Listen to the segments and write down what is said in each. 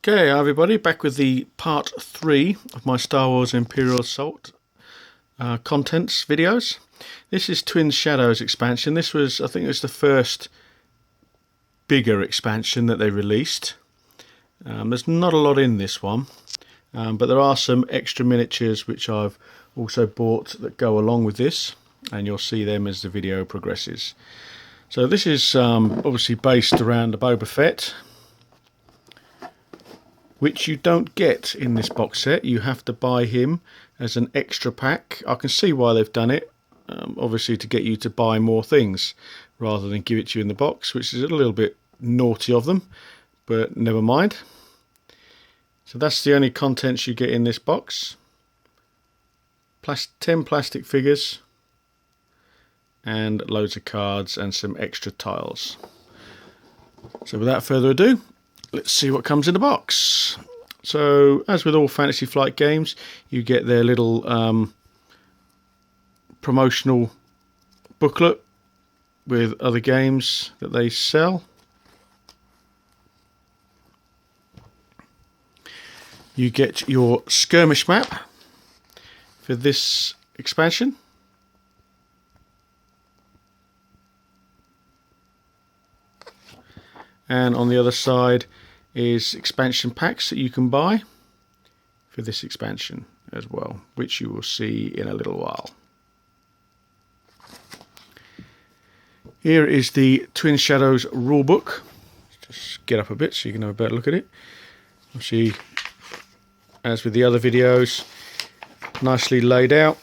Okay, hi everybody, back with the part 3 of my Star Wars Imperial Assault contents videos. This is Twin Shadows expansion. This was, I think it was the first bigger expansion that they released. There's not a lot in this one, but there are some extra miniatures which I've also bought that go along with this, and you'll see them as the video progresses. So this is obviously based around the Boba Fett, which you don't get in this box set. You have to buy him as an extra pack. I can see why they've done it, obviously to get you to buy more things rather than give it to you in the box, which is a little bit naughty of them, but never mind. So that's the only contents you get in this box. 10 plastic figures and loads of cards and some extra tiles. So without further ado, let's see what comes in the box. So, as with all Fantasy Flight games, you get their little promotional booklet with other games that they sell. You get your skirmish map for this expansion. And on the other side is expansion packs that you can buy for this expansion as well, which you will see in a little while. Here is the Twin Shadows rulebook. Just get up a bit so you can have a better look at it. Obviously, as with the other videos, nicely laid out.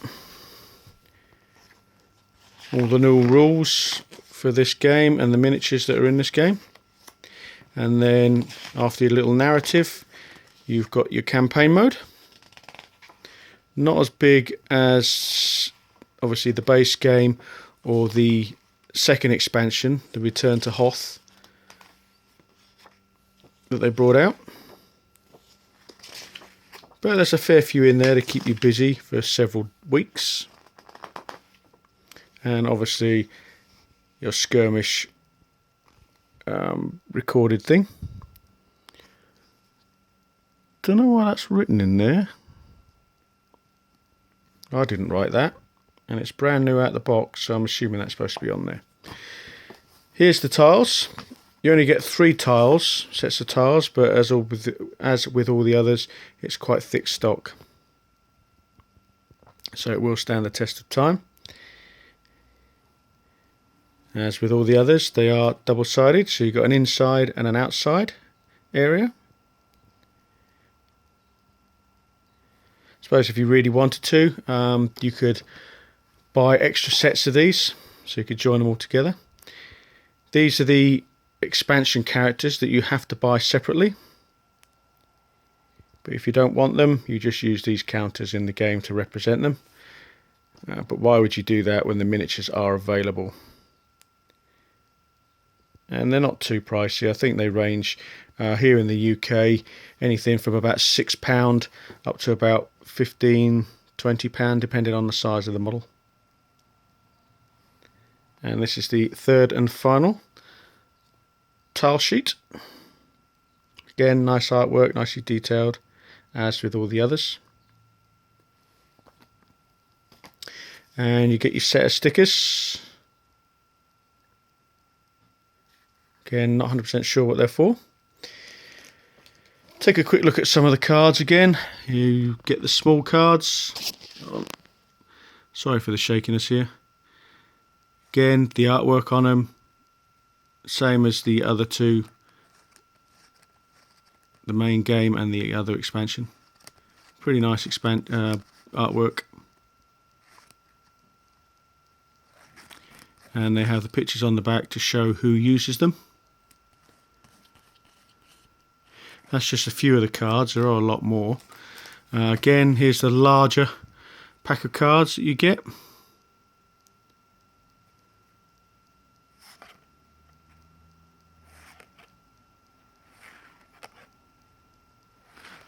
All the new rules for this game and the miniatures that are in this game. And then after your little narrative, you've got your campaign mode. Not as big as obviously the base game or the second expansion, the Return to Hoth, that they brought out. But there's a fair few in there to keep you busy for several weeks. And obviously your skirmish recorded thing. Don't know why that's written in there. I didn't write that, and it's brand new out the box, so I'm assuming that's supposed to be on there. Here's the tiles. You only get 3 tiles, sets of tiles, but as with all the others, it's quite thick stock, so it will stand the test of time. As with all the others, they are double-sided, so you've got an inside and an outside area. I suppose if you really wanted to, you could buy extra sets of these, so you could join them all together. These are the expansion characters that you have to buy separately. But if you don't want them, you just use these counters in the game to represent them. But why would you do that when the miniatures are available? And they're not too pricey. I think they range here in the UK anything from about £6 up to about £15–20 depending on the size of the model. And this is the third and final tile sheet. Again, nice artwork, nicely detailed, as with all the others. And you get your set of stickers. Again, not 100% sure what they're for. Take a quick look at some of the cards again. You get the small cards. Oh, sorry for the shakiness here. Again, the artwork on them, same as the other two, the main game and the other expansion. Pretty nice artwork. And they have the pictures on the back to show who uses them. That's just a few of the cards. There are a lot more. Again, here's the larger pack of cards that you get.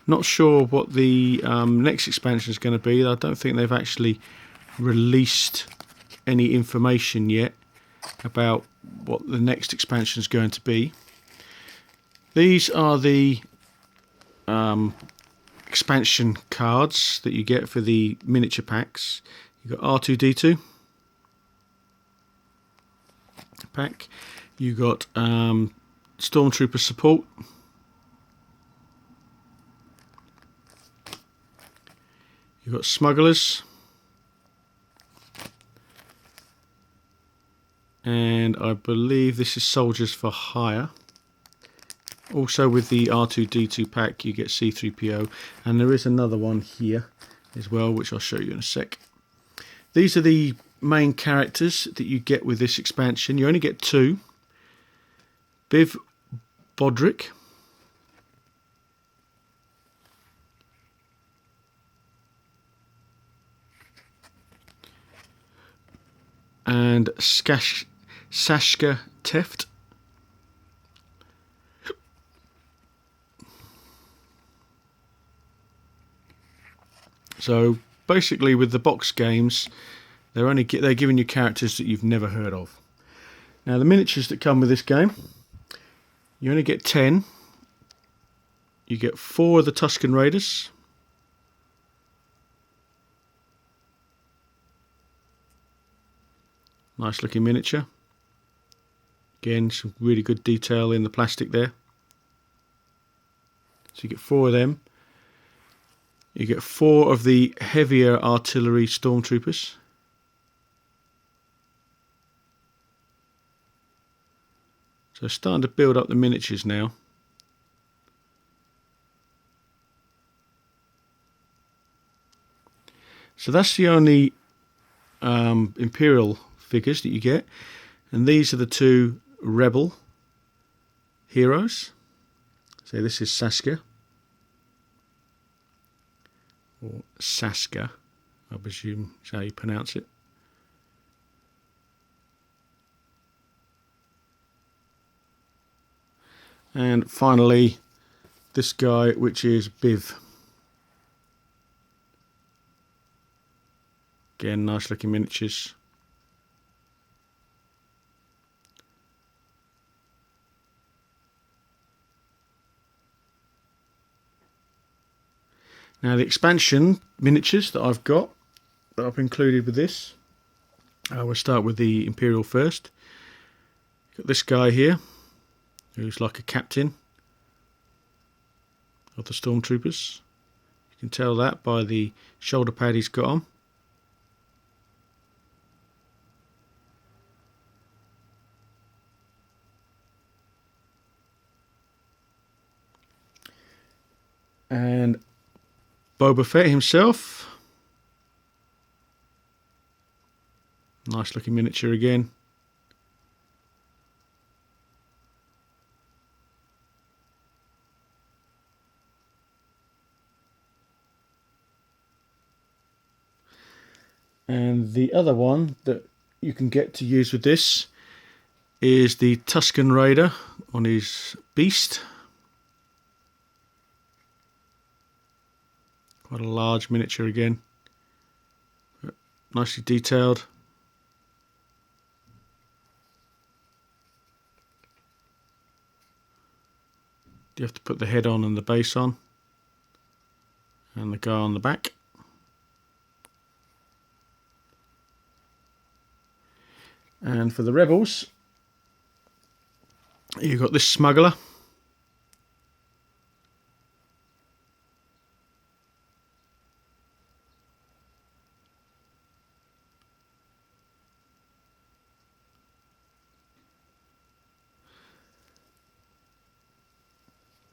Not sure what the next expansion is going to be. I don't think they've actually released any information yet about what the next expansion is going to be. These are the expansion cards that you get for the miniature packs. You've got R2-D2 pack. You've got Stormtrooper support. You've got smugglers. And I believe this is soldiers for hire. Also with the R2-D2 pack you get C-3PO, and there is another one here as well which I'll show you in a sec. These are the main characters that you get with this expansion. You only get two. Biv Bodrick and Sashka Teft. So basically with the box games they're giving you characters that you've never heard of. Now the miniatures that come with this game, you only get 10. You get 4 of the Tusken Raiders. Nice looking miniature. Again, some really good detail in the plastic there. So you get 4 of them. You get 4 of the heavier artillery stormtroopers. So starting to build up the miniatures now. So that's the only Imperial figures that you get, and these are the 2 Rebel heroes. So this is Saskia, or Saska, I presume is how you pronounce it. And finally this guy, which is Biv. Again, nice looking miniatures. Now the expansion miniatures that I've got, that I've included with this, we'll start with the Imperial first. Got this guy here, who's like a captain of the Stormtroopers. You can tell that by the shoulder pad he's got on. And Boba Fett himself. Nice looking miniature again. And the other one that you can get to use with this is the Tusken Raider on his beast. Quite a large miniature again, nicely detailed. You have to put the head on and the base on, and the guy on the back. And for the Rebels, you've got this smuggler.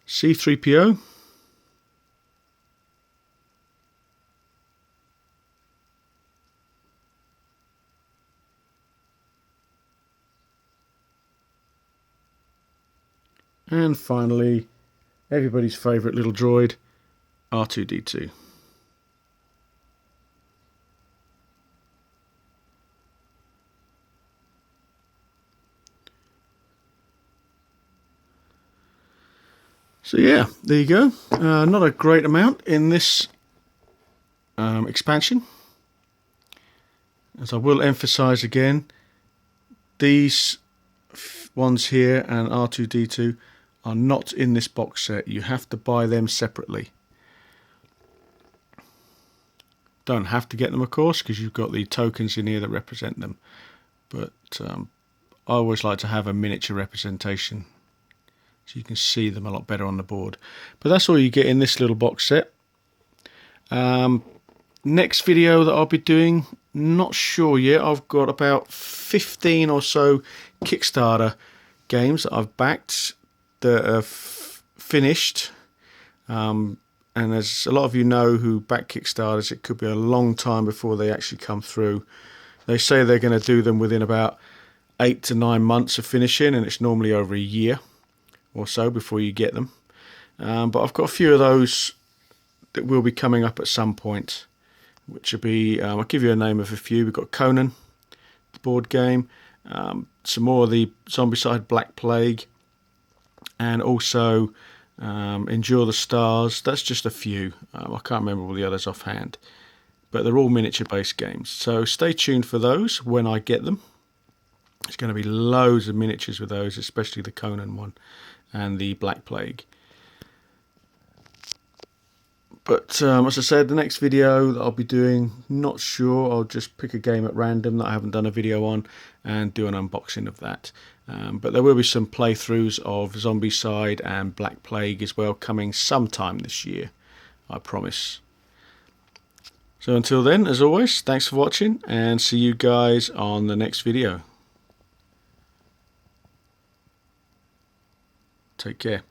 C-3PO. And finally, everybody's favourite little droid, R2-D2. So yeah, there you go. Not a great amount in this expansion. As I will emphasise again, these ones here and R2-D2 are not in this box set. You have to buy them separately. Don't have to get them, of course, because you've got the tokens in here that represent them. But I always like to have a miniature representation so you can see them a lot better on the board. But that's all you get in this little box set. Next video that I'll be doing, not sure yet. I've got about 15 or so Kickstarter games that I've backed that are finished. And as a lot of you know who back Kickstarters, it could be a long time before they actually come through. They say they're going to do them within about 8 to 9 months of finishing, and it's normally over a year or so before you get them. But I've got a few of those that will be coming up at some point, which will be, I'll give you a name of a few. We've got Conan, the board game, some more of the Zombicide Black Plague, and also Endure the Stars. That's just a few. I can't remember all the others offhand, but they're all miniature based games, so stay tuned for those when I get them. There's going to be loads of miniatures with those, especially the Conan one and the Black Plague. But as I said, the next video that I'll be doing, not sure, I'll just pick a game at random that I haven't done a video on and do an unboxing of that. But there will be some playthroughs of Zombicide and Black Plague as well coming sometime this year, I promise. So until then, as always, thanks for watching, and see you guys on the next video. Take care.